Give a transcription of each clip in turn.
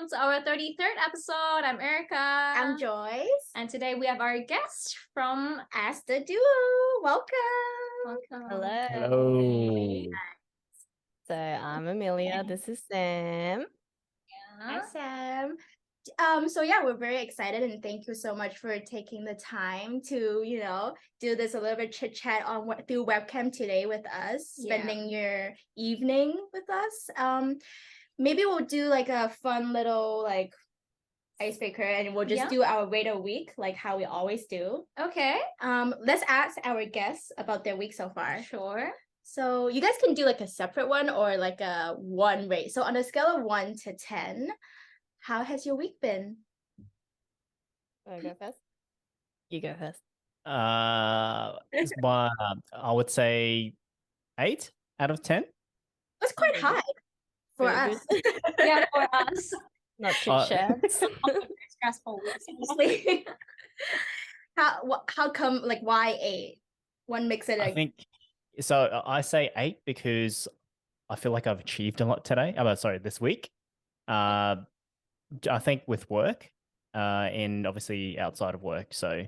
to our 33rd episode. I'm Erica. I'm Joyce. And today we have our guest from As the Duo. Welcome. Welcome. Hello. So I'm Amelia. This is Sam. Hi, Sam. We're very excited and thank you so much for taking the time to, do this a little bit chit chat through webcam today with us, spending your evening with us. Maybe we'll do like a fun little icebreaker and we'll just do our rate a week like how we always do. Okay. Let's ask our guests about their week so far. Sure. So you guys can do like a separate one or like a one rate. So on a scale of 1 to 10, how has your week been? Want to go first? You go first. It's my, I would say 8 out of 10. That's quite high for Very us. Yeah, for us. Not too chats. Stressful week. Honestly. How come, like, why 8? One makes it I think, so I say 8 because I feel like I've achieved a lot today. This week. I think with work, and obviously outside of work. So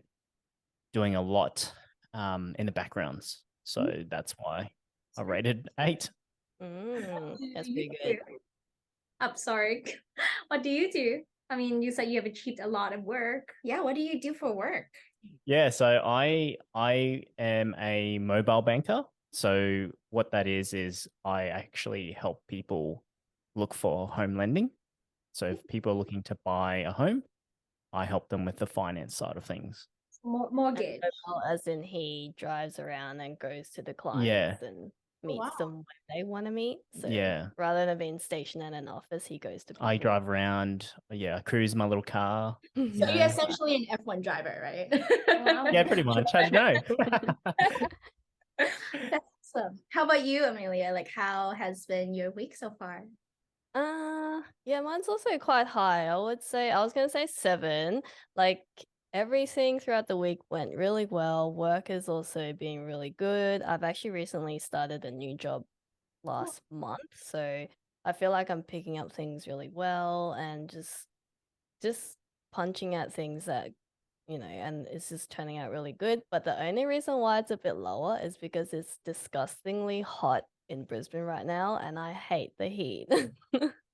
doing a lot in the backgrounds. So that's why I rated 8. That's pretty good. I'm sorry. What do you do? I mean, you said you have achieved a lot of work. Yeah, what do you do for work? Yeah, so I am a mobile banker. So what that is I actually help people look for home lending. So if people are looking to buy a home, I help them with the finance side of things. Mortgage. As in he drives around and goes to the clients and meets them where they want to meet. So rather than being stationed in an office, he goes to people. I drive around, I cruise my little car. So you're essentially an F1 driver, right? Yeah, pretty much. How'd you know? That's awesome. How about you, Amelia? Like, how has been your week so far? Mine's also quite high. I was gonna say 7. Like everything throughout the week went really well. Work has also been really good. I've actually recently started a new job last month, so I feel like I'm picking up things really well and just punching at things that and it's just turning out really good. But the only reason why it's a bit lower is because it's disgustingly hot in Brisbane right now, and I hate the heat.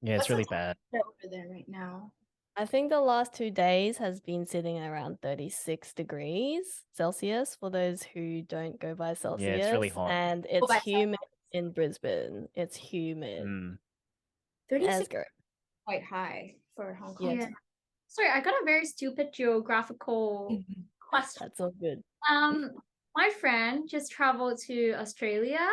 Yeah, it's really bad. Over there right now. I think the last 2 days has been sitting around 36 degrees Celsius for those who don't go by Celsius. Yeah, it's really hot. And it's humid in Brisbane. It's humid. 36 quite high for Hong Kong. Yeah. Sorry, I got a very stupid geographical question. That's all good. My friend just traveled to Australia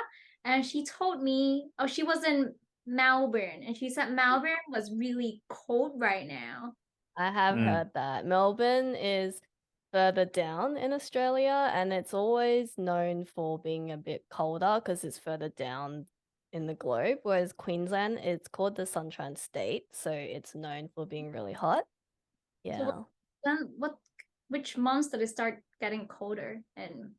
and she told me, she was in Melbourne and she said Melbourne was really cold right now. I have heard that. Melbourne is further down in Australia and it's always known for being a bit colder because it's further down in the globe, whereas Queensland, it's called the Sunshine State, so it's known for being really hot. Yeah. So which months did it start getting colder? And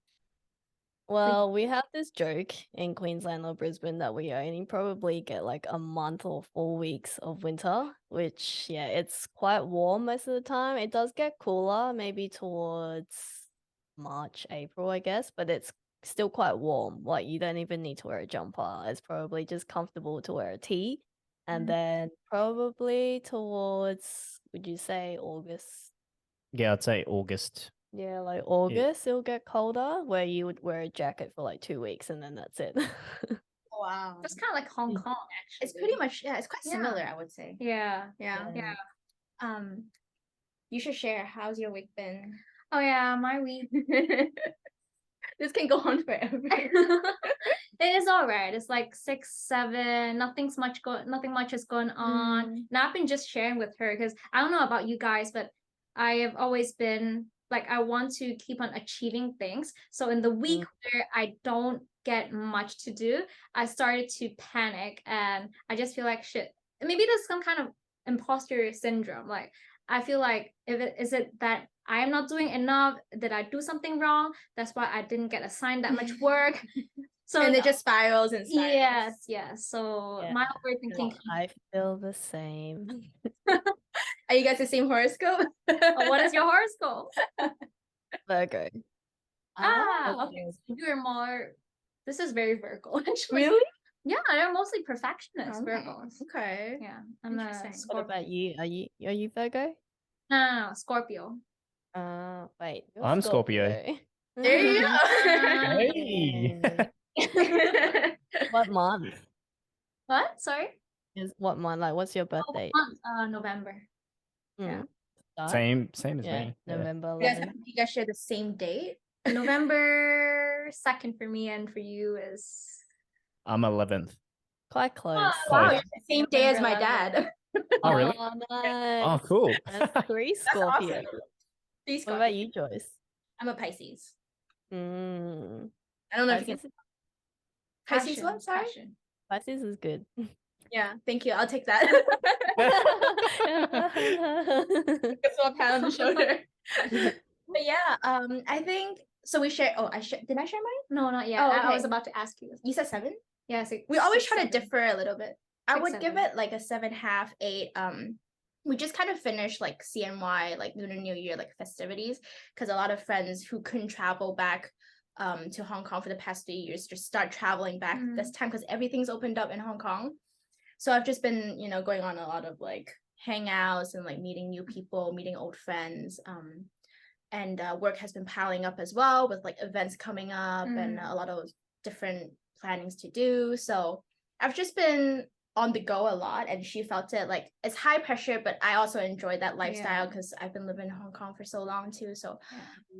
well, we have this joke in Queensland or Brisbane that we only probably get like a month or 4 weeks of winter, which it's quite warm most of the time. It does get cooler maybe towards March, April, I guess, but it's still quite warm. Like you don't even need to wear a jumper. It's probably just comfortable to wear a tee. And then probably towards, would you say August? Yeah, I'd say August. Yeah, like August, it'll get colder where you would wear a jacket for like 2 weeks and then that's it. Wow. That's kind of like Hong Kong, actually. It's pretty much, it's quite similar, I would say. Yeah. You should share. How's your week been? Oh yeah, my week. This can go on forever. It is all right. It's like 6, 7. Nothing much is going on. And I've been just sharing with her because I don't know about you guys, but I have always been like I want to keep on achieving things. So in the week where I don't get much to do, I started to panic and I just feel like shit. Maybe there's some kind of imposter syndrome. Like I feel like is it that I am not doing enough? Did I do something wrong? That's why I didn't get assigned that much work. So and it just spirals and spirals. Yes. So my overthinking. I feel the same. Are you guys the same horoscope? Oh, what is your horoscope? Virgo. Ah, okay. you're more. This is very Virgo, actually. Really? Yeah, they're mostly perfectionists, Okay. Virgos. Okay. Yeah, I'm a Interesting. What Scorpio. about you? Are you Virgo? No, Scorpio. Wait, you're I'm Scorpio. There you go. Hey. Yay. What month? What? Sorry? What month? Like, what's your Oh, birthday? month, November. Yeah. Start? Same as Yeah, me. November You guys, 11th. you guys share the same date? November 2nd for me, and for you is. I'm 11th. Quite close. Wow, Close. you're the same day as November my 11th. dad. Oh, really? Oh, Oh, nice. cool. That's 3 That's awesome. Scorpio. Three What about Scorpios. you, Joyce? I'm a Pisces. Mm. I don't know if you Pisces, Pisces what? Sorry. Passion. Pisces is good. Yeah, thank you. I'll take that. Just a pat on the shoulder. But yeah, I think so. We share. Oh, did I share mine? No, not yet. Oh, I okay. was about to ask you. You said 7. Yeah, We always six, try to seven. differ a little bit. I 6, would give 7. it like a 7.5, 8. We just kind of finished like CNY, like Lunar New Year, like festivities, because a lot of friends who couldn't travel back to Hong Kong for the past 3 years just start traveling back this time because everything's opened up in Hong Kong. So I've just been, going on a lot of like hangouts and like meeting new people, meeting old friends. And work has been piling up as well with like events coming up and a lot of different plannings to do. So I've just been on the go a lot, and she felt it like it's high pressure, but I also enjoyed that lifestyle because I've been living in Hong Kong for so long too. So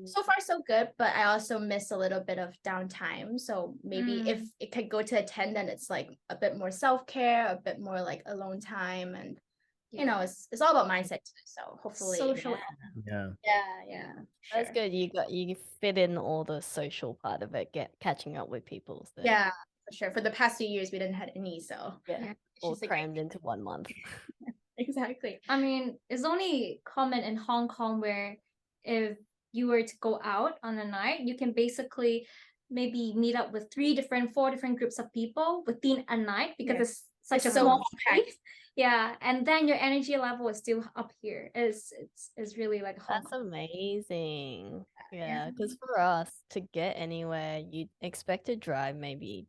so far so good, but I also miss a little bit of downtime. So maybe if it could go to a 10, then it's like a bit more self-care, a bit more like alone time, and it's all about mindset too. So hopefully Social. Yeah. yeah. That's Sure. good. You fit in all the social part of it, catching up with people. So Yeah, for sure. For the past 2 years, we didn't have any, so yeah, it's all just a great- crammed into 1 month. exactly. I mean, it's only common in Hong Kong where if you were to go out on a night, you can basically maybe meet up with 4 different groups of people within a night because it's such It's a so small compact. space. Yeah, and then your energy level is still up here. It's really like Hong That's Kong. amazing. Yeah, because for us to get anywhere, you'd expect to drive maybe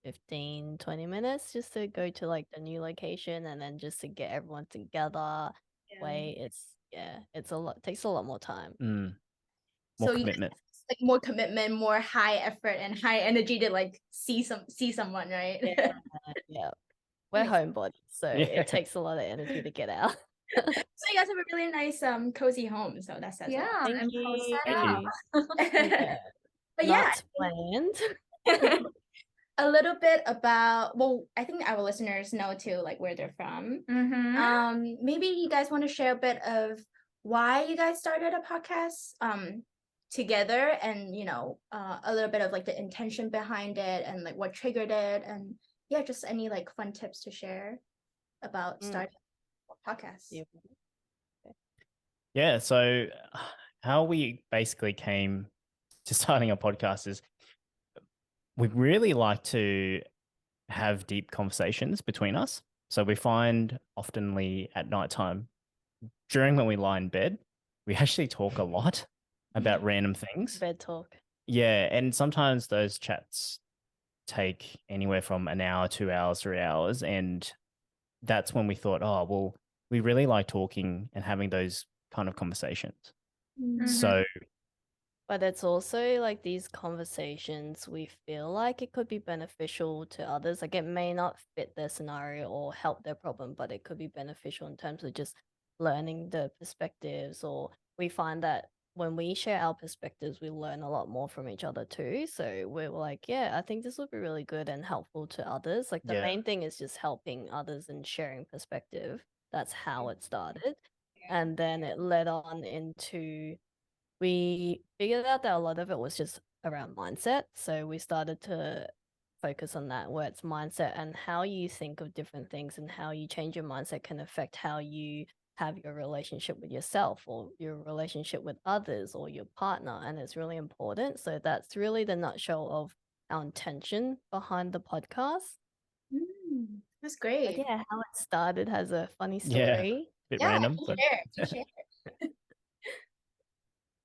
15, 20 minutes just to go to like the new location and then just to get everyone together. Wait, it's a lot, takes a lot more time. More So commitment. it's like more commitment, more high effort and high energy to like see someone, right? Yeah. We're Makes homebodies, so Yeah. it takes a lot of energy to get out. So you guys have a really nice cozy home, so that says a lot. Yeah, Thank and you. Thank you. Yeah. But yeah, Not planned. a little bit about, well, I think our listeners know too, like where they're from. Maybe you guys want to share a bit of why you guys started a podcast together, and a little bit of like the intention behind it and like what triggered it, and just any like fun tips to share about starting a podcast. Yeah. So how we basically came to starting a podcast is we really like to have deep conversations between us. So we find oftenly at nighttime, during when we lie in bed, we actually talk a lot about random things. Bed talk. Yeah. And sometimes those chats take anywhere from an hour, 2 hours, 3 hours. And that's when we thought, oh, well, we really like talking and having those kind of conversations. So But it's also like these conversations, we feel like it could be beneficial to others. Like it may not fit their scenario or help their problem, but it could be beneficial in terms of just learning the perspectives. Or we find that when we share our perspectives, we learn a lot more from each other too. So we're like, yeah, I think this would be really good and helpful to others. Like the main thing is just helping others and sharing perspective. That's how it started. And then it led on into, we figured out that a lot of it was just around mindset. So we started to focus on that, where it's mindset and how you think of different things and how you change your mindset can affect how you have your relationship with yourself or your relationship with others or your partner. And it's really important. So that's really the nutshell of our intention behind the podcast. That's But great. yeah, how it started has a funny Yeah. story. bit Yeah, random. But share.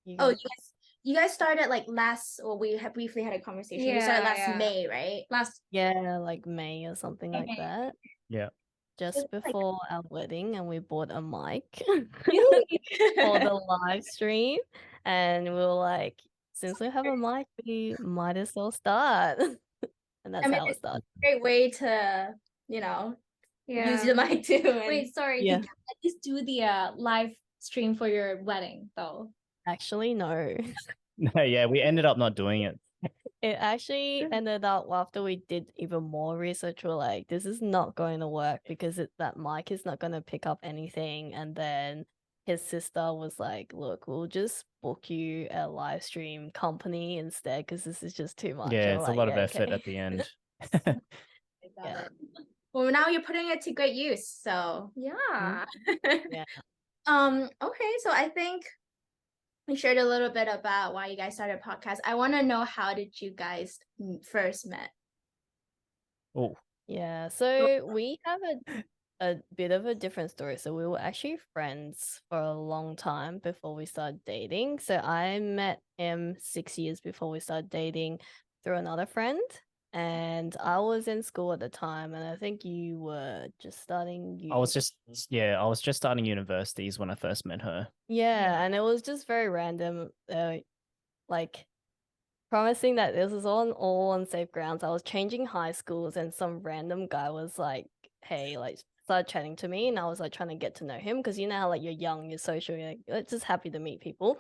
You Oh, guys- you guys started like last, or we have briefly had a conversation. You started last May, right? yeah, like May or something like Okay. that. yeah. Just It's like- before our wedding, and we bought a mic Really? for the live stream, and we were like, since we have a mic, we might as well start. And that's how it it's a started. great way to, use Yeah. the mic too. Wait, sorry. Yeah. Did you at least do the live stream for your wedding though? Actually, no. No, yeah, we ended up not doing it. It actually Mm. ended up after we did even more research, we're like, this is not going to work because that mic is not going to pick up anything. And then his sister was like, look, we'll just book you a live stream company instead because this is just too much. Yeah, And it's we're a lot like, of effort okay. at the end. Yeah. Well, now you're putting it to great use. So Yeah. Yeah. Okay, so I think we shared a little bit about why you guys started a podcast. I want to know, how did you guys first met? Oh, Yeah, so we have a bit of a different story. So we were actually friends for a long time before we started dating. So I met him 6 years before we started dating through another friend. And I was in school at the time, and I think you were just starting I was uni. I was just starting universities when I first met her. Yeah, and it was just very random. Like promising that this is all on safe grounds. I was changing high schools, and some random guy was like, "Hey," like started chatting to me, and I was like trying to get to know him because you know how like you're young, you're social, you're like just happy to meet people.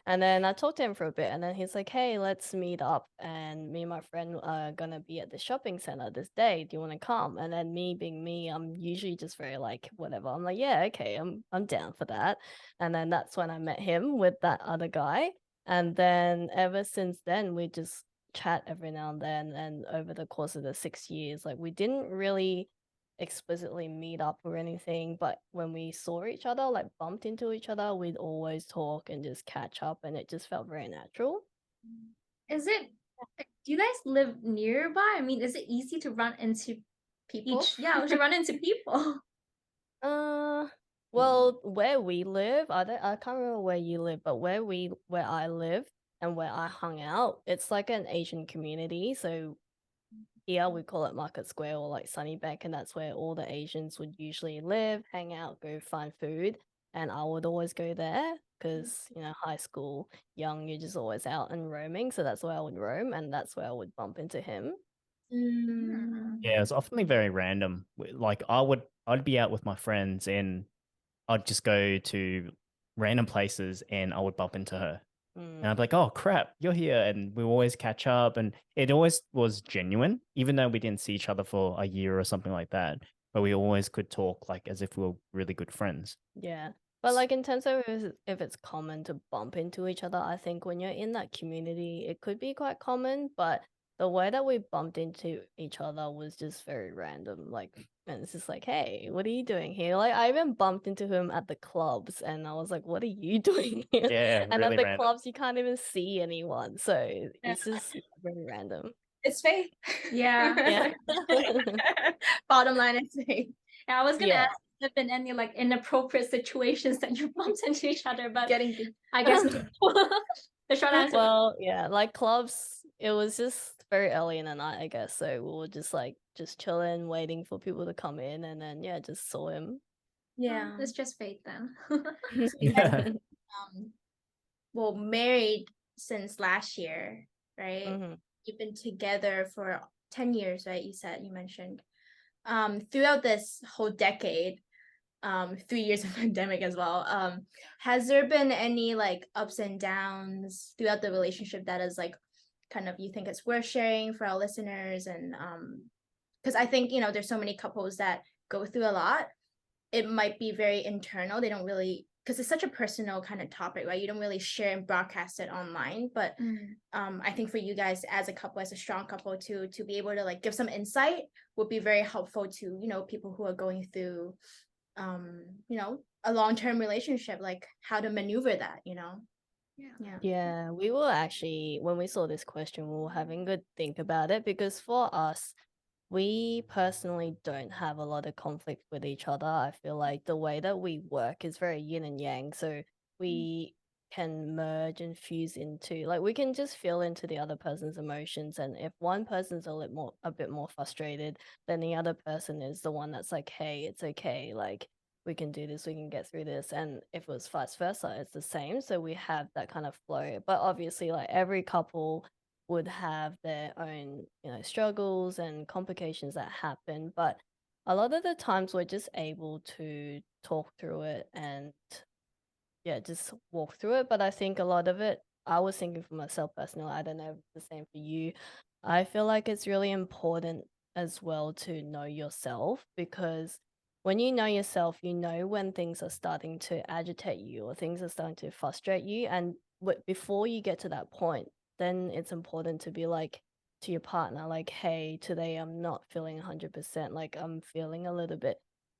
And then I talked to him for a bit, and then he's like, "Hey, let's meet up." And me and my friend are gonna be at the shopping center this day. Do you want to come? And then me being me, I'm usually just very like whatever. I'm like, yeah, okay, I'm down for that. And then that's when I met him with that other guy. And then ever since then, we just chat every now and then. And over the course of the 6 years, like we didn't really explicitly meet up or anything, but when we saw each other, like bumped into each other, we'd always talk and just catch up, and it just felt very natural. Do you guys live nearby? I mean, is it easy to run into People? to run into people? Well, where we live, I can't remember where you live, but where I live and where I hung out, it's like an Asian community. So here we call it Market Square or like Sunnybank, and that's where all the Asians would usually live, hang out, go find food. And I would always go there because, high school, young, you're just always out and roaming. So that's where I would roam, and that's where I would bump into him. Yeah, it was often very random. Like I'd be out with my friends and I'd just go to random places and I would bump into her. And I'd be like, oh crap, you're here. And we always catch up. And it always was genuine, even though we didn't see each other for a year or something like that. But we always could talk like as if we were really good friends. Yeah. But like in terms of if it's common to bump into each other, I think when you're in that community, it could be quite common. But the way that we bumped into each other was just very random. Like, and it's just like, hey, what are you doing here? Like, I even bumped into him at the clubs, and I was like, what are you doing here? Yeah, And really at the random. clubs, you can't even see anyone. So it's just very random. It's fate. Yeah. Yeah. Bottom line, it's fate. Yeah, I was gonna Yeah. ask if in any like inappropriate situations that you bumped into each other, but Getting I guess the short answer. Well, yeah, like clubs, it was just very early in the night, I guess. So we were just chilling, waiting for people to come in, and then yeah, just saw him. yeah. It's just fate then. Well, married since last year, right? Mhm. You've been together for 10 years, right? You mentioned. Throughout this whole decade, 3 years of pandemic as well, has there been any like ups and downs throughout the relationship that is like kind of, you think it's worth sharing for our listeners? And because I think, there's so many couples that go through a lot. It might be very internal. They don't really, because it's such a personal kind of topic, right? You don't really share and broadcast it online. But I think for you guys as a couple, as a strong couple, to be able to like give some insight would be very helpful to, people who are going through, a long-term relationship, like how to maneuver that. Yeah, we were actually, when we saw this question, we were having a good think about it because for us, we personally don't have a lot of conflict with each other. I feel like the way that we work is very yin and yang. So we can merge and fuse into, like, we can just feel into the other person's emotions. And if one person's a bit more frustrated, then the other person is the one that's like, hey, it's okay. Like, we can do this, we can get through this. And if it was vice versa, it's the same. So we have that kind of flow. But obviously, like, every couple would have their own, struggles and complications that happen. But a lot of the times we're just able to talk through it and yeah, just walk through it. But I think a lot of it, I was thinking for myself personally, I don't know if it's the same for you. I feel like it's really important as well to know yourself, because when you know yourself, you know when things are starting to agitate you or things are starting to frustrate you. And before you get to that point, then it's important to be like to your partner, like, hey, today I'm not feeling 100%, like I'm feeling a little bit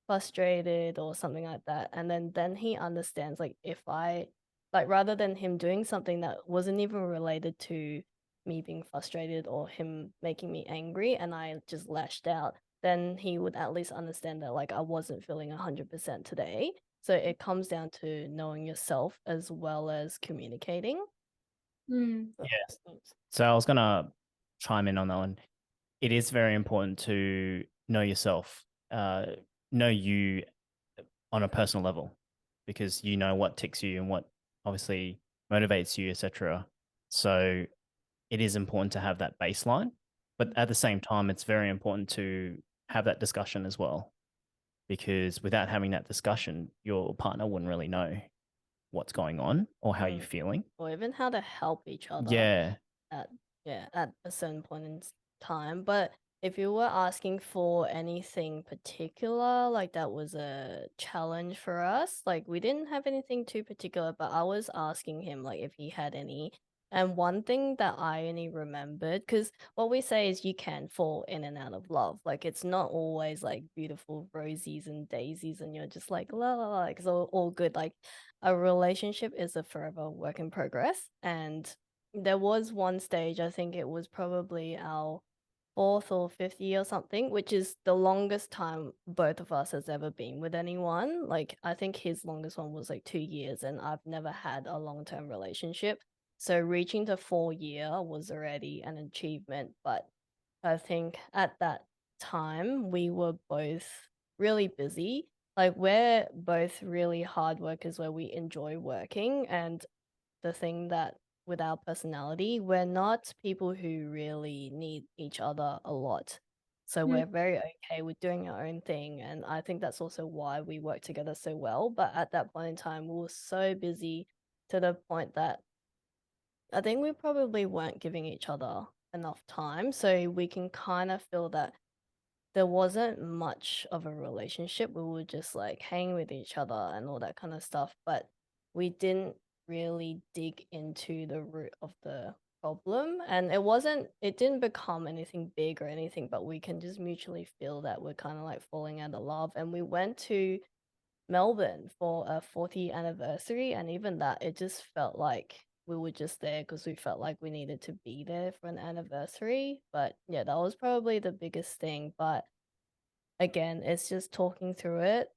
frustrated or something like that. And then he understands, like, if I, like, rather than him doing something that wasn't even related to me being frustrated or him making me angry and I just lashed out, then he would at least understand that, like, I wasn't feeling 100% today. So it comes down to knowing yourself as well as communicating. Mm. Yeah. So I was gonna chime in on that one. It is very important to know yourself, know you on a personal level, because you know what ticks you and what obviously motivates you, etc. So it is important to have that baseline, but at the same time, it's very important to have that discussion as well, because without having that discussion, your partner wouldn't really know what's going on or how you're feeling. Or even how to help each other. Yeah. At a certain point in time. But if you were asking for anything particular, like that was a challenge for us, like we didn't have anything too particular, but I was asking him like if he had any. And one thing that I only remembered, because what we say is you can fall in and out of love. Like it's not always like beautiful rosies and daisies and you're just like la la la, like it's all good. Like a relationship is a forever work in progress. And there was one stage, I think it was probably our fourth or fifth year or something, which is the longest time both of us has ever been with anyone. Like I think his longest one was like 2 years, and I've never had a long-term relationship. So reaching to 4 year was already an achievement. But I think at that time we were both really busy. Like we're both really hard workers where we enjoy working, and the thing that with our personality, we're not people who really need each other a lot. So Mm. we're very okay with doing our own thing. And I think that's also why we work together so well. But at that point in time, we were so busy to the point that I think we probably weren't giving each other enough time. So we can kind of feel that there wasn't much of a relationship. We were just like hanging with each other and all that kind of stuff, but we didn't really dig into the root of the problem. And it didn't become anything big or anything, but we can just mutually feel that we're kind of like falling out of love. And we went to Melbourne for a 40th anniversary, and even that, it just felt like we were just there because we felt like we needed to be there for an anniversary. But yeah, that was probably the biggest thing. But again, it's just talking through it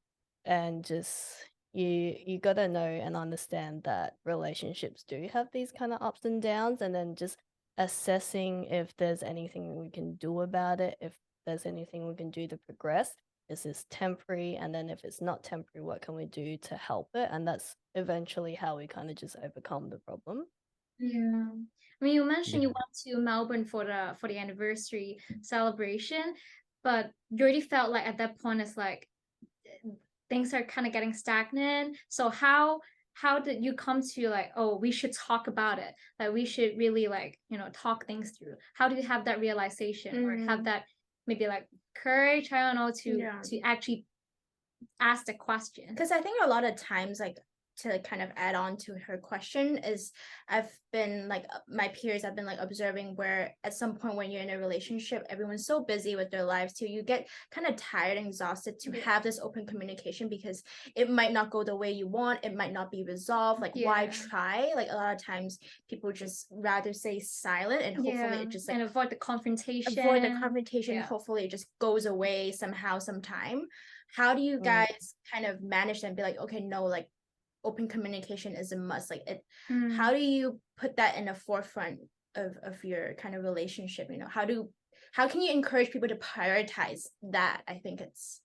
and just you got to know and understand that relationships do have these kind of ups and downs, and then just assessing if there's anything we can do about it, if there's anything we can do to progress. Is this temporary? And then if it's not temporary, what can we do to help it? And that's eventually how we kind of just overcome the problem. Yeah. I mean, you mentioned you Yeah. went to Melbourne for the anniversary celebration, but you already felt like at that point it's like things are kind of getting stagnant. So how did you come to like, oh, we should talk about it? Like we should really like, talk things through. How do you have that realization or have that maybe like courage, I don't know, to actually ask the question? Because I think a lot of times, like to kind of add on to her question is I've been like my peers have been like observing where at some point when you're in a relationship, everyone's so busy with their lives too, you get kind of tired and exhausted to have this open communication because it might not go the way you want, it might not be resolved. Like why try? Like a lot of times people just rather stay silent and hopefully it just like and avoid the confrontation. Hopefully it just goes away somehow sometime. How do you guys kind of manage and be like, okay, no, like open communication is a must, like it how do you put that in the forefront of your kind of relationship, you know? How can you encourage people to prioritize that? I think it's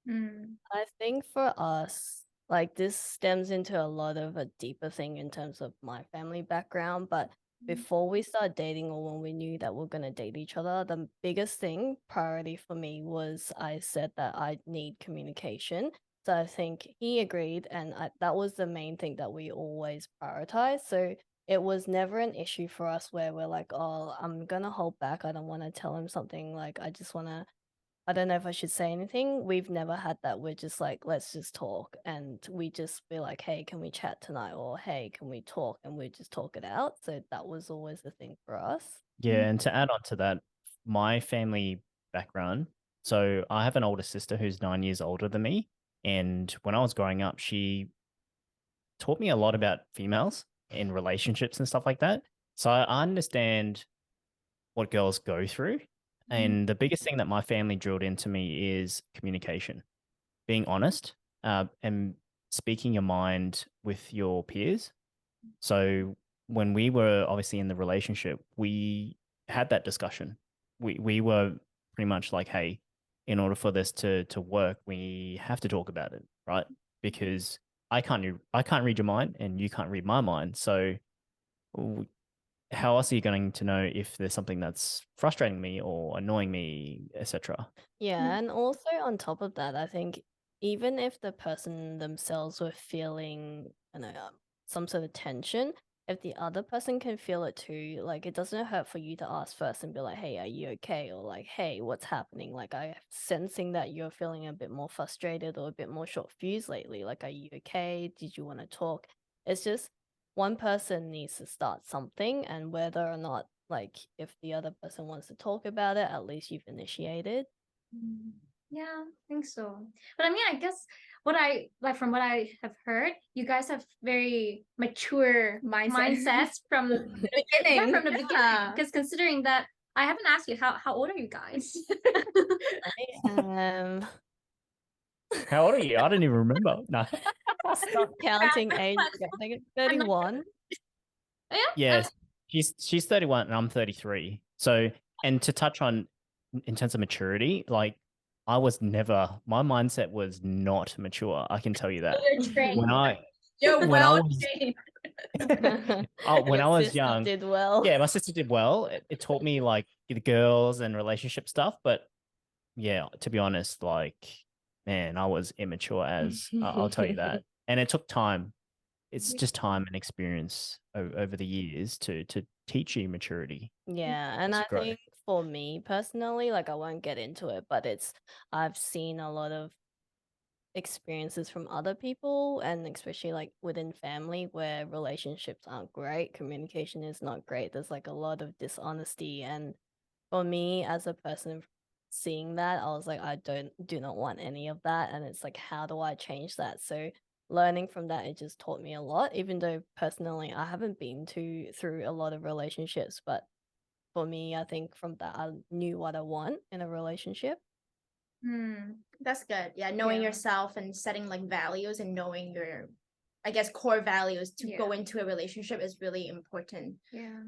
I think for us, like this stems into a lot of a deeper thing in terms of my family background, but before we started dating or when we knew that we're going to date each other, the biggest priority for me was I said that I need communication. So I think he agreed, and that was the main thing that we always prioritize. So it was never an issue for us where we're like, oh, I'm going to hold back. I don't want to tell him something. Like, I don't know if I should say anything. We've never had that. We're just like, let's just talk. And we just be like, hey, can we chat tonight? Or hey, can we talk? And we just talk it out. So that was always the thing for us. Yeah, and to add on to that, my family background. So I have an older sister who's 9 years older than me. And when I was growing up, she taught me a lot about females in relationships and stuff like that. So I understand what girls go through. And the biggest thing that my family drilled into me is communication, being honest, and speaking your mind with your peers. So when we were obviously in the relationship, we had that discussion. We were pretty much like, hey, in order for this to work, we have to talk about it, right? Because I can't read your mind and you can't read my mind. So how else are you going to know if there's something that's frustrating me or annoying me, etc.? Yeah, and also on top of that, I think even if the person themselves were feeling, I don't know, some sort of tension, if the other person can feel it too, like it doesn't hurt for you to ask first and be like, hey, are you okay? Or like, hey, what's happening? Like, I'm sensing that you're feeling a bit more frustrated or a bit more short fused lately. Like, are you okay? Did you want to talk? It's just one person needs to start something, and whether or not, like, if the other person wants to talk about it, at least you've initiated. Yeah, I think so. But I mean, I guess from what I have heard, you guys have very mature mindsets from the beginning. From the beginning. Because considering that, I haven't asked you how old are you guys? I am. How old are you? I don't even remember. No. Stop counting age. I think it's 31. Yes, she's 31 and I'm 33. So, and to touch on in terms of maturity, like my mindset was not mature. I can tell you that. When I was young, did well. Yeah, my sister did well. It taught me like the girls and relationship stuff, but yeah, to be honest, like man, I was immature as I'll tell you that. And it took time. It's just time and experience over the years to teach you maturity. Yeah, and I think for me personally, like I won't get into it, but I've seen a lot of experiences from other people, and especially like within family where relationships aren't great, communication is not great. There's like a lot of dishonesty, and for me as a person seeing that, I was like, I do not want any of that, and it's like, how do I change that? So learning from that, it just taught me a lot, even though personally I haven't been through a lot of relationships, but for me, I think from that I knew what I want in a relationship. That's good. Yeah, knowing yourself and setting like values and knowing your, I guess, core values to go into a relationship is really important. Yeah,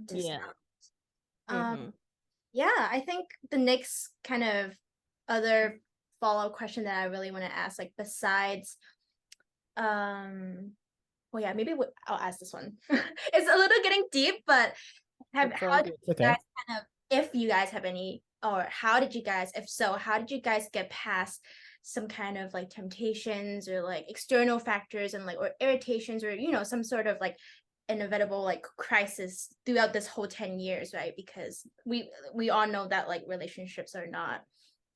I think the next kind of other follow-up question that I really want to ask, like besides well, yeah, maybe I'll ask this one. It's a little getting deep, but how did you guys kind of, if you guys have any, or how did you guys, if so, how did you guys get past some kind of like temptations or like external factors and like, or irritations or, you know, some sort of like inevitable like crisis throughout this whole 10 years, right? Because we all know that like relationships are not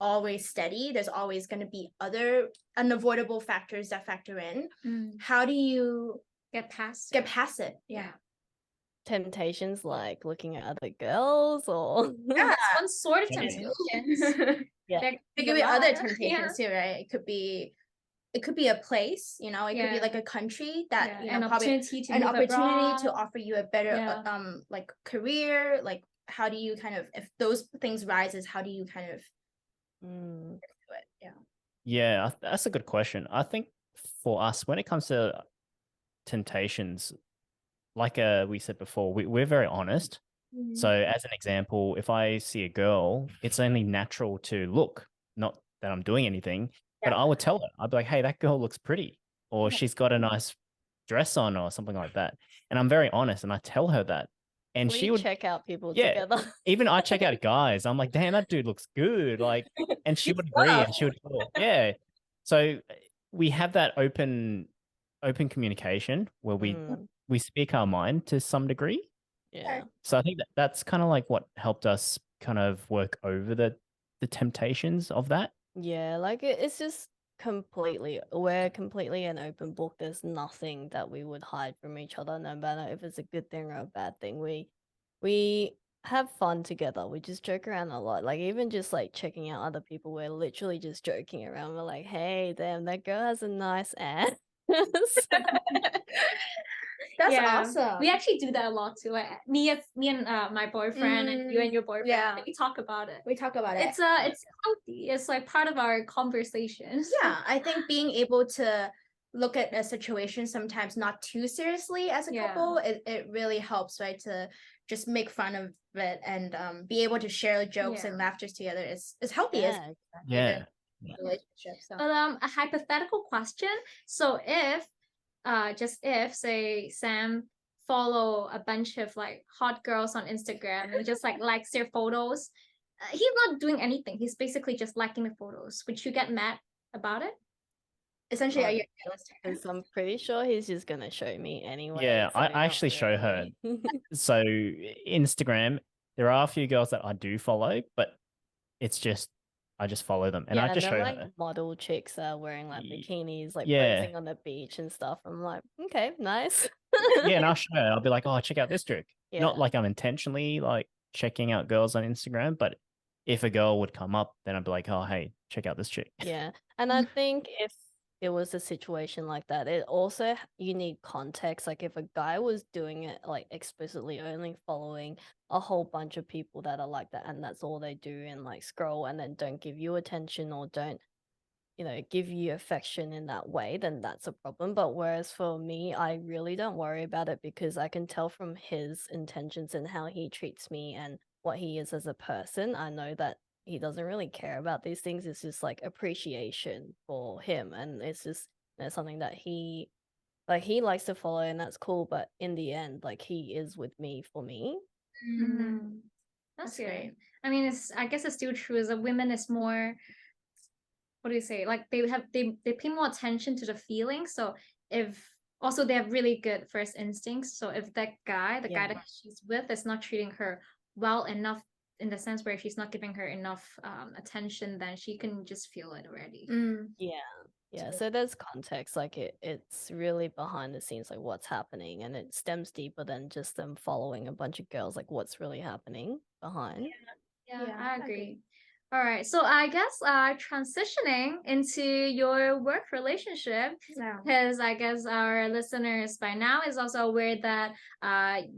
always steady. There's always going to be other unavoidable factors that factor in. How do you get past it? Yeah. Temptations like looking at other girls, or Yeah. That's one sort of Yeah. temptations. Yeah. There It could be other lot. temptations too, right? It could be a place, you know, it could be Yeah. like a country that, Yeah, you an know, probably opportunity to an move opportunity to abroad. offer you a better Yeah. like career. Like, how do you kind of, if those things rises, how do you kind of do it? Yeah. Yeah, that's a good question. I think for us, when it comes to temptations, like we said before, we're very honest. So as an example, if I see a girl, it's only natural to look, not that I'm doing anything, but I would tell her, I'd be like, hey, that girl looks pretty, or she's got a nice dress on or something like that. And I'm very honest and I tell her that. And we she would, check out people yeah, together. even I check out guys. I'm like, damn, that dude looks good. Like, and she would agree and she would talk. Yeah. So we have that open communication where we speak our mind to some degree. Yeah. So I think that's kind of like what helped us kind of work over the temptations of that. Yeah, like it's just we're completely an open book. There's nothing that we would hide from each other, no matter if it's a good thing or a bad thing. We have fun together. We just joke around a lot. Like even just like checking out other people, we're literally just joking around. We're like, hey, damn, that girl has a nice ass. That's Yeah. awesome. We actually do that a lot too. Like me and my boyfriend and you and your boyfriend. Yeah. We talk about it. We talk about it. It's healthy. It's like part of our conversations. Yeah, I think being able to look at a situation sometimes not too seriously as a couple, it really helps, right? To just make fun of it and be able to share jokes and laughters together is healthy. Yeah. Relationship. So. But a hypothetical question. So if just if say Sam follow a bunch of like hot girls on Instagram and just like likes their photos, he's not doing anything. He's basically just liking the photos. Would you get mad about it? Essentially, are you because I'm pretty sure he's just gonna show me anyway. Yeah, so I not actually show her. really. So Instagram, there are a few girls that I do follow, but it's just I just follow them and Yeah, I and just they're show like her. model chicks are wearing like bikinis, like Yeah. posing on the beach and stuff. I'm like, okay, nice. Yeah, and I'll show her. I'll be like, oh, check out this trick. Yeah. Not like I'm intentionally like checking out girls on Instagram, but if a girl would come up, then I'd be like, oh, hey, check out this chick. Yeah. And I think if it was a situation like that, it also you need context. Like if a guy was doing it like explicitly only following a whole bunch of people that are like that and that's all they do and like scroll and then don't give you attention or don't, you know, give you affection in that way, then that's a problem. But whereas for me, I really don't worry about it because I can tell from his intentions and how he treats me and what he is as a person. I know that he doesn't really care about these things. It's just like appreciation for him. And it's just, you know, something that he likes to follow and that's cool. But in the end, like he is with me for me. That's great. I mean, I guess it's still true as a women is more, what do you say? Like they pay more attention to the feelings. So if also they have really good first instincts. So if that guy, the guy that she's with is not treating her well enough in the sense where she's not giving her enough attention, then she can just feel it already. Yeah, so there's context, like it's really behind the scenes, like what's happening, and it stems deeper than just them following a bunch of girls, like what's really happening behind. Yeah, I agree. All right, so I guess transitioning into your work relationship, because I guess our listeners by now is also aware that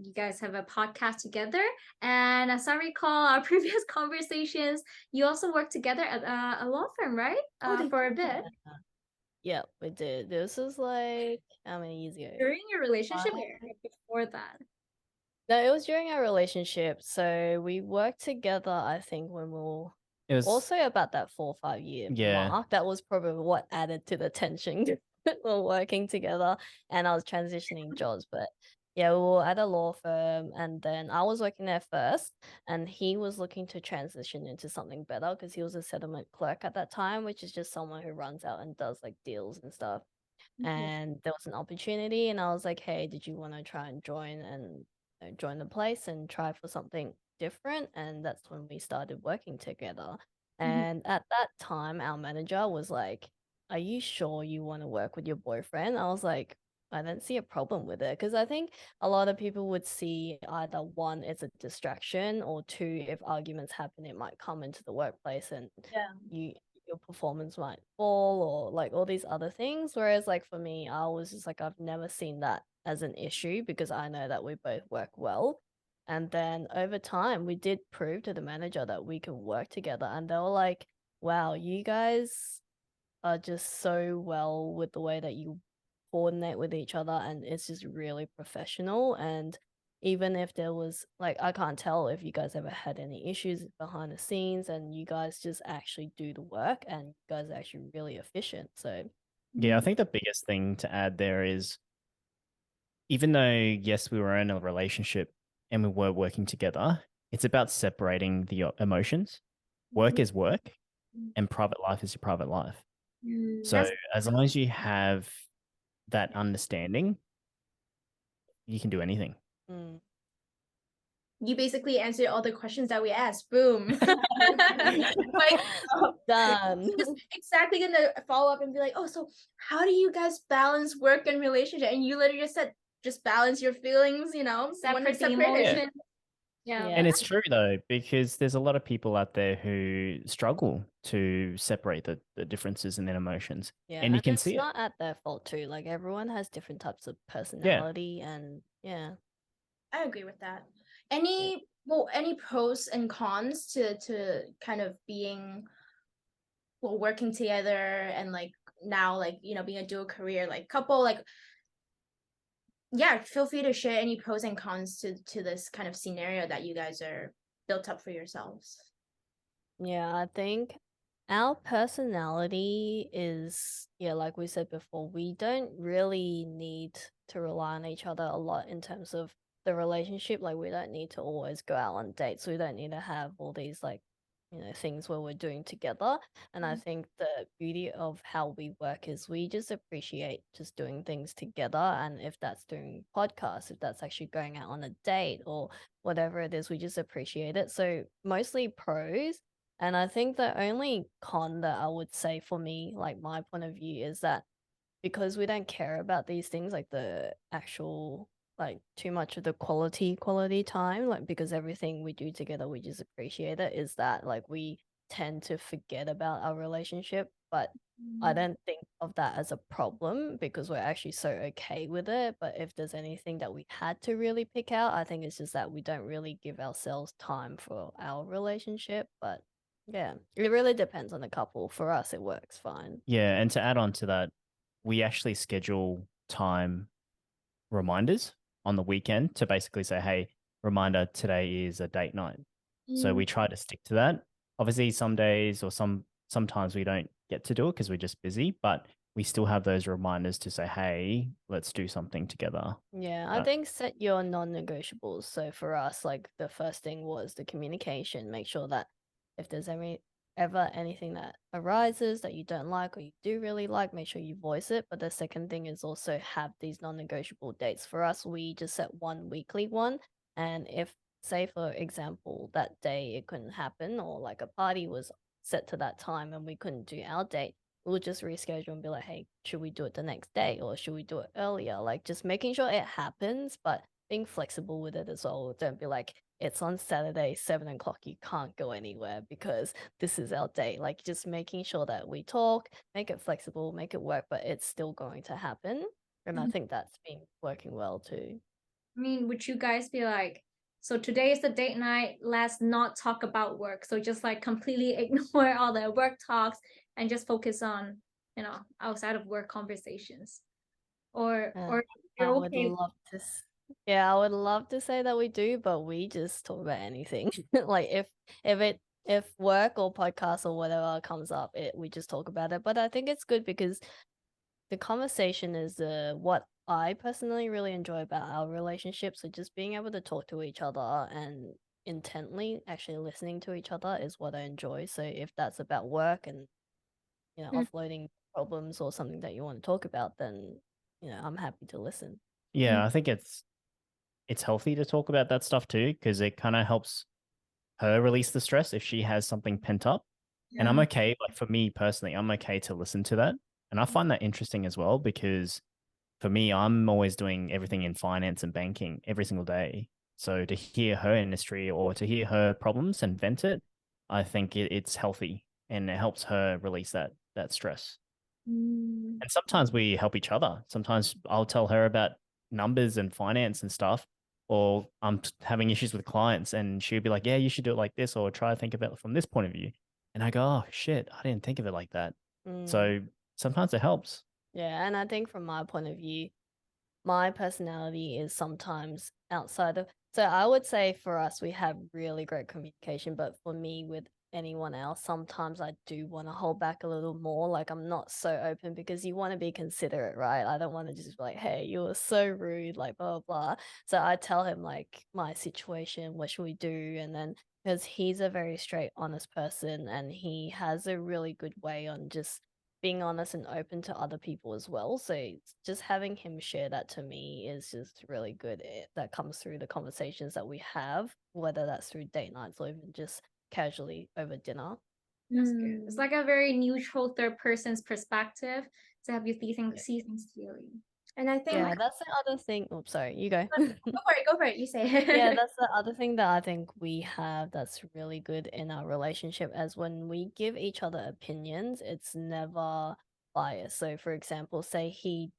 you guys have a podcast together, and as I recall our previous conversations, you also worked together at a law firm, right? For a bit. Yeah, we did. This was like how many years ago? During your relationship or before that? No, it was during our relationship. So we worked together, I think, when we were also about that 4 or 5 year mark. That was probably what added to the tension. We're working together and I was transitioning jobs. But yeah, we were at a law firm and then I was working there first and he was looking to transition into something better because he was a settlement clerk at that time, which is just someone who runs out and does like deals and stuff. And there was an opportunity and I was like, hey, did you want to try and join the place and try for something different? And that's when we started working together. And at that time, our manager was like, "Are you sure you want to work with your boyfriend?" I was like, "I don't see a problem with it." Because I think a lot of people would see either one, it's a distraction, or two, if arguments happen, it might come into the workplace and Yeah. your performance might fall or like all these other things. Whereas like for me, I was just like, I've never seen that as an issue because I know that we both work well. And then over time, we did prove to the manager that we can work together. And they were like, wow, you guys are just so well with the way that you coordinate with each other. And it's just really professional. And even if there was, like, I can't tell if you guys ever had any issues behind the scenes and you guys just actually do the work and you guys are actually really efficient. So, Yeah, I think the biggest thing to add there is even though, yes, we were in a relationship and we were working together, it's about separating the emotions. Work is work and private life is your private life. So That's as long as you have that understanding, you can do anything. mm. You basically answered all the questions that we asked. Boom. Like, Done. just exactly gonna follow up and be like, oh, so how do you guys balance work and relationship? And you literally just said, just balance your feelings, separate the separate it. emotion. Yeah. And it's true though, because there's a lot of people out there who struggle to separate the differences in their emotions. Yeah, And you can it's see it. not at their fault too. Like everyone has different types of Yeah. personality and yeah. I agree with that. Any pros and cons to kind of being working together and like now like being a dual career like couple, like yeah, feel free to share any pros and cons to this kind of scenario that you guys are built up for yourselves. Yeah, I think our personality is, yeah, like we said before, we don't really need to rely on each other a lot in terms of the relationship. Like, we don't need to always go out on dates. We don't need to have all these, like, things where we're doing together. And I think the beauty of how we work is we just appreciate just doing things together. And if that's doing podcasts, if that's actually going out on a date or whatever it is, we just appreciate it. So, mostly pros. And I think the only con that I would say for me, like my point of view, is that because we don't care about these things, like the actual, like too much of the quality time, like because everything we do together, we just appreciate it, is that like we tend to forget about our relationship. But I don't think of that as a problem because we're actually so okay with it. But if there's anything that we had to really pick out, I think it's just that we don't really give ourselves time for our relationship. But yeah, it really depends on the couple. For us, it works fine. Yeah. And to add on to that, we actually schedule time reminders on the weekend to basically say, hey, reminder, today is a date night. So we try to stick to that. Obviously, some days or sometimes we don't get to do it because we're just busy, but we still have those reminders to say, hey, let's do something together. Yeah, I think set your non-negotiables. So for us, like the first thing was the communication. Make sure that if there's ever anything that arises that you don't like or you do really like, make sure you voice it. But the second thing is also have these non-negotiable dates. For us, we just set one weekly one. And if, say, for example, that day it couldn't happen or like a party was set to that time and we couldn't do our date, we'll just reschedule and be like, hey, should we do it the next day or should we do it earlier? Like just making sure it happens, but being flexible with it as well. Don't be like, it's on Saturday, 7 o'clock, you can't go anywhere because this is our day. Like just making sure that we talk, make it flexible, make it work, but it's still going to happen. And I think that's been working well too. I mean, would you guys be like, so today is the date night, let's not talk about work. So just like completely ignore all the work talks and just focus on, outside of work conversations. Or I you're would okay. love to yeah, I would love to say that we do, but we just talk about anything. Like if work or podcast or whatever comes up, we just talk about it. But I think it's good because the conversation is what I personally really enjoy about our relationship. So just being able to talk to each other and intently actually listening to each other is what I enjoy. So if that's about work and offloading problems or something that you want to talk about, then I'm happy to listen. Yeah, I think it's healthy to talk about that stuff too, because it kind of helps her release the stress if she has something pent up. And I'm Yeah. okay, like for me personally, I'm okay to listen to that. And I find that interesting as well because for me, I'm always doing everything in finance and banking every single day. So to hear her industry or to hear her problems and vent it, I think it's healthy and it helps her release that stress. Mm. And sometimes we help each other. Sometimes I'll tell her about numbers and finance and stuff, or I'm having issues with clients, and she'll be like, "Yeah, you should do it like this, or try to think about it from this point of view." And I go, "Oh shit, I didn't think of it like that." Mm. So sometimes it helps. Yeah, and I think from my point of view, my personality is sometimes outside of. So I would say for us, we have really great communication, but for me, with anyone else, sometimes I do want to hold back a little more. Like I'm not so open because you want to be considerate, right? I don't want to just be like, hey, you were so rude, like blah, blah, blah. So I tell him like my situation, what should we do? And then because he's a very straight, honest person and he has a really good way on just being honest and open to other people as well. So just having him share that to me is just really good. That comes through the conversations that we have, whether that's through date nights or even just casually over dinner. That's good. It's like a very neutral third person's perspective to have you see things clearly. And I think Yeah, that's the other thing. Oops, sorry, you go. go for it. You say it. Yeah, that's the other thing that I think we have that's really good in our relationship as when we give each other opinions, it's never biased. So for example, say he's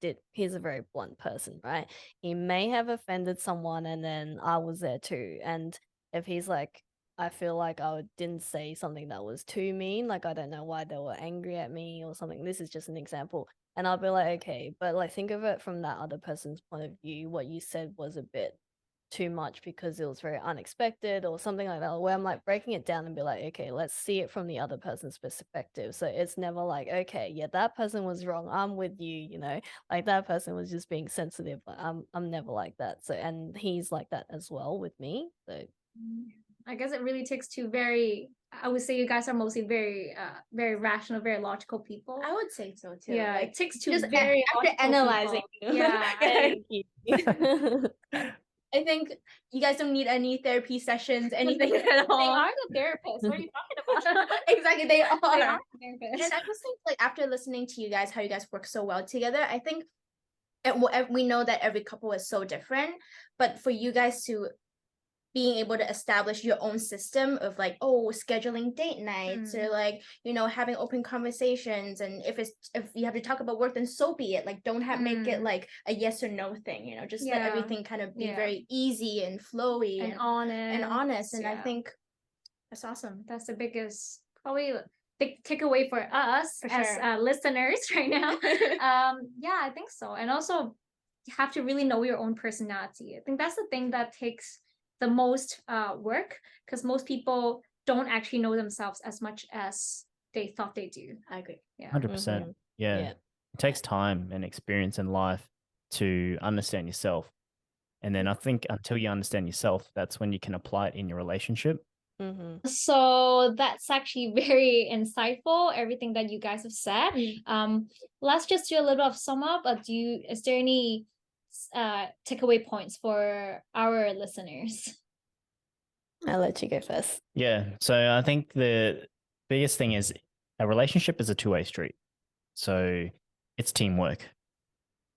a very blunt person, right? He may have offended someone and then I was there too. And if he's like, I feel like didn't say something that was too mean, like I don't know why they were angry at me or something. This is just an example. And I'll be like, okay, but like think of it from that other person's point of view. What you said was a bit too much because it was very unexpected or something like that, where I'm like breaking it down and be like, okay, let's see it from the other person's perspective. So it's never like, okay, yeah, that person was wrong, I'm with you, like that person was just being sensitive. But I'm never like that. So and he's like that as well with me. So I guess it really takes two very, I would say you guys are mostly very rational, very logical people. I would say so too. Yeah, Like it takes two just very after logical analyzing people. you. Yeah. thank you. I think you guys don't need any therapy sessions, anything at They all. are the therapists. What are you talking about? Exactly, they are. They are the therapists. And I just think like after listening to you guys, how you guys work so well together, I think we know that every couple is so different, but for you guys to being able to establish your own system of like, oh, scheduling date nights or like, having open conversations, and if you have to talk about work, then so be it. Like don't make it like a yes or no thing, just let everything kind of be very easy and flowy and honest. and I think that's awesome. That's the biggest probably big takeaway for us For as sure. listeners right now. Yeah, I think so. And also you have to really know your own personality. I think that's the thing that takes the most work, because most people don't actually know themselves as much as they thought they do. I agree. Yeah. 100%. Yeah. Yeah. It takes time and experience in life to understand yourself. And then I think until you understand yourself, that's when you can apply it in your relationship. So that's actually very insightful, everything that you guys have said. Let's just do a little bit of sum up. Is there any takeaway points for our listeners? I'll let you go first. Yeah. So I think the biggest thing is a relationship is a two-way street. So it's teamwork.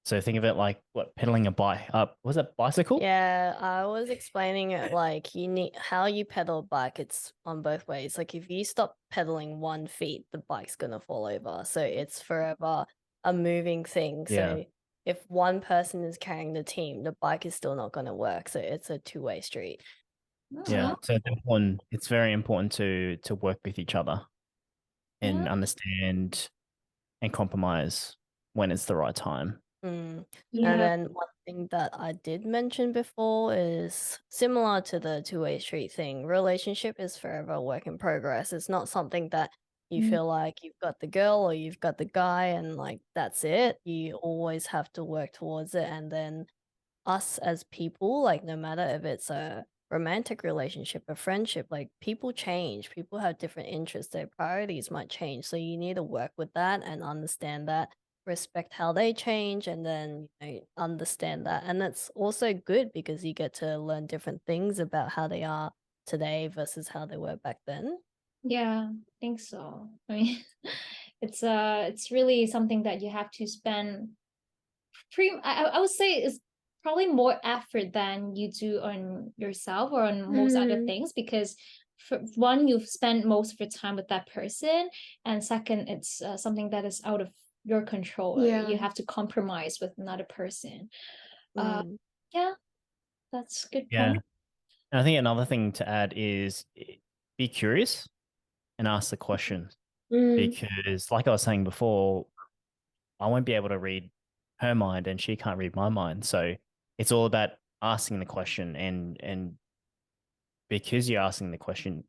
So think of it like pedaling a bike up. Was it bicycle? Yeah, I was explaining it like how you pedal a bike, it's on both ways. Like if you stop pedaling 1 feet, the bike's gonna fall over. So it's forever a moving thing. So if one person is carrying the team, the bike is still not gonna work. So it's a two-way street. Yeah. So it's very important to work with each other and understand and compromise when it's the right time. And then one thing that I did mention before is similar to the two-way street thing. Relationship is forever a work in progress. It's not something that you feel like you've got the girl or you've got the guy and like that's it. You always have to work towards it. And then us as people, like no matter if it's a romantic relationship, a friendship, like people change. People have different interests. Their priorities might change. So you need to work with that and understand that, respect how they change, and then understand that. And that's also good because you get to learn different things about how they are today versus how they were back then. Yeah, I think so. I mean, it's really something that you have to spend I would say it's probably more effort than you do on yourself or on most other things, because for one, you've spent most of your time with that person, and second, it's something that is out of your control, or Yeah. you have to compromise with another person. Yeah, that's a good Yeah. point. And I think another thing to add is be curious and ask the question, because like I was saying before, I won't be able to read her mind and she can't read my mind. So it's all about asking the question, and because you're asking the question,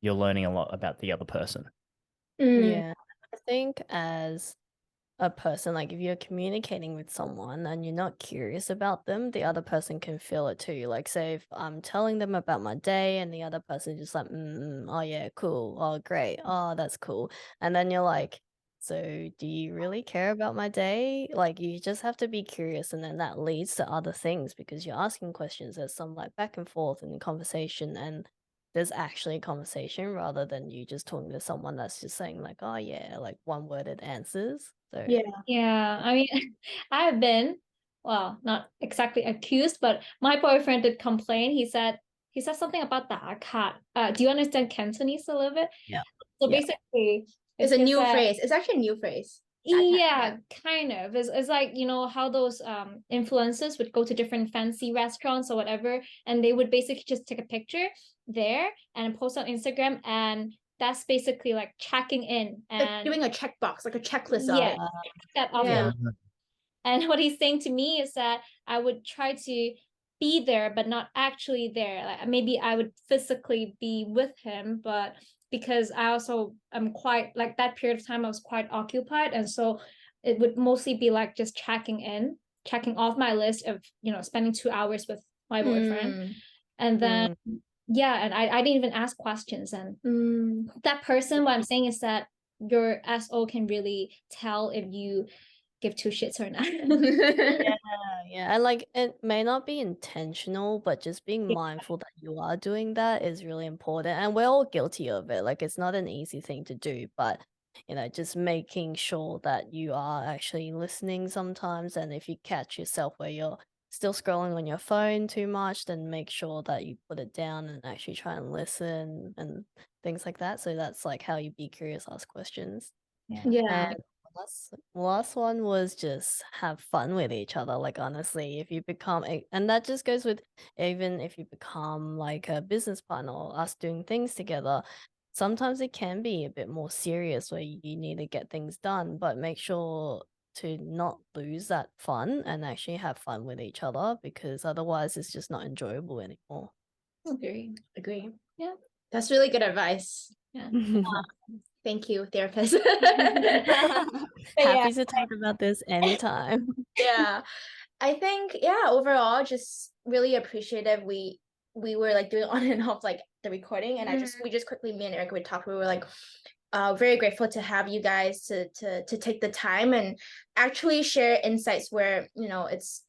you're learning a lot about the other person. Yeah, I think as a person, like if you're communicating with someone and you're not curious about them, the other person can feel it too. Like, say if I'm telling them about my day and the other person just like, oh yeah, cool, oh great, oh that's cool, and then you're like, so do you really care about my day? Like, you just have to be curious, and then that leads to other things because you're asking questions. There's some like back and forth in the conversation, and there's actually a conversation rather than you just talking to someone that's just saying like, oh yeah, like one-worded answers. So Yeah, I mean, I've been, well, not exactly accused, but my boyfriend did complain. He said something about the cat. Do you understand Cantonese a little bit? yeah. So Yeah. basically, It's a new phrase. It's actually a new phrase. yeah, kind of. It's like, how those influencers would go to different fancy restaurants or whatever, and they would basically just take a picture there and post on Instagram, and that's basically like checking in Like and doing a checkbox, like a checklist yeah, of that off Yeah. your And what he's saying to me is that I would try to be there, but not actually there. Like maybe I would physically be with him, but because I also am quite like that period of time, I was quite occupied. And so it would mostly be like just checking off my list of, spending 2 hours with my boyfriend. And then, yeah, and I didn't even ask questions. And that person, what I'm saying is that your SO can really tell if you give two shits or not. Yeah, and like it may not be intentional, but just being mindful that you are doing that is really important. And we're all guilty of it. Like it's not an easy thing to do, but just making sure that you are actually listening sometimes. And if you catch yourself where you're still scrolling on your phone too much, then make sure that you put it down and actually try and listen and things like that. So that's like how you be curious, ask questions. Yeah. And last one was just have fun with each other. Like honestly, if you become and that just goes with even if you become like a business partner or us doing things together, sometimes it can be a bit more serious where you need to get things done, but make sure to not lose that fun and actually have fun with each other because otherwise it's just not enjoyable anymore. Agree. Yeah. That's really good advice. Yeah. Thank you, therapist. Happy to talk about this anytime. Yeah. I think, overall, just really appreciative. We were like doing on and off like the recording, and we just quickly, me and Erica would talk. We were like very grateful to have you guys to take the time and actually share insights where it's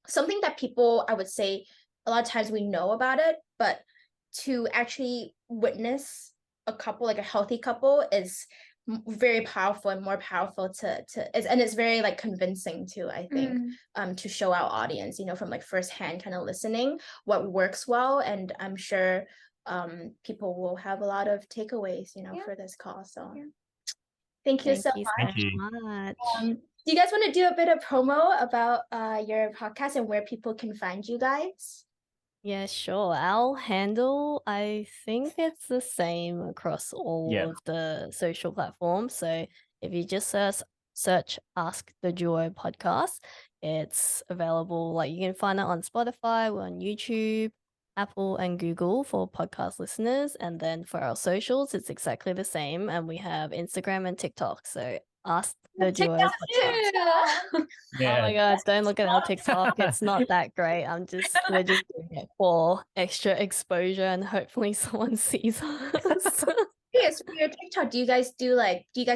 something that people, I would say, a lot of times we know about it, but to actually witness a couple, like a healthy couple, is very powerful and more powerful and it's very like convincing too, I think, to show our audience, from like firsthand kind of listening what works well. And I'm sure people will have a lot of takeaways, for this call. So thank you so much. do you guys want to do a bit of promo about your podcast and where people can find you guys? Yeah, sure. Our handle, I think it's the same across all of the social platforms. So if you just search Ask the Duo Podcast, it's available. Like you can find it on Spotify, we're on YouTube, Apple, and Google for podcast listeners. And then for our socials, it's exactly the same. And we have Instagram and TikTok. So Ask the Duo Podcast. Yeah. Oh my God, don't look at our TikTok. It's not that great. We're just doing it for extra exposure and hopefully someone sees us. Yes, for your TikTok, do you guys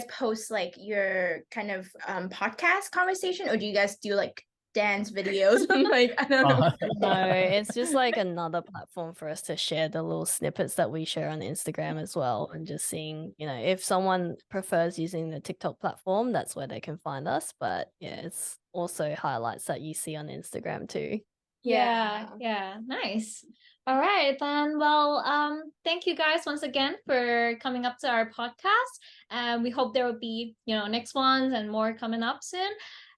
post like your kind of podcast conversation, or do you guys do like dance videos. I'm like, I don't know. No, it's just like another platform for us to share the little snippets that we share on Instagram as well. And just seeing, if someone prefers using the TikTok platform, that's where they can find us. But yeah, it's also highlights that you see on Instagram too. Yeah, nice. All right, then. Well, thank you guys once again for coming up to our podcast. And we hope there will be, next ones and more coming up soon.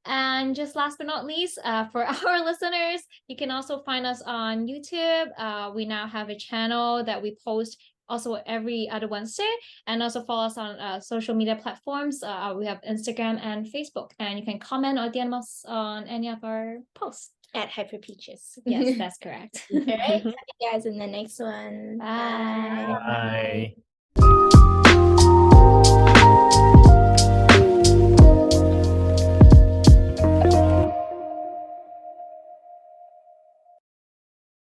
And just last but not least, for our listeners, you can also find us on YouTube. We now have a channel that we post also every other Wednesday, and also follow us on social media platforms. We have Instagram and Facebook, and you can comment or DM us on any of our posts. At Hyper Peaches. Yes, that's correct. All right. See you guys in the next one. Bye. Bye.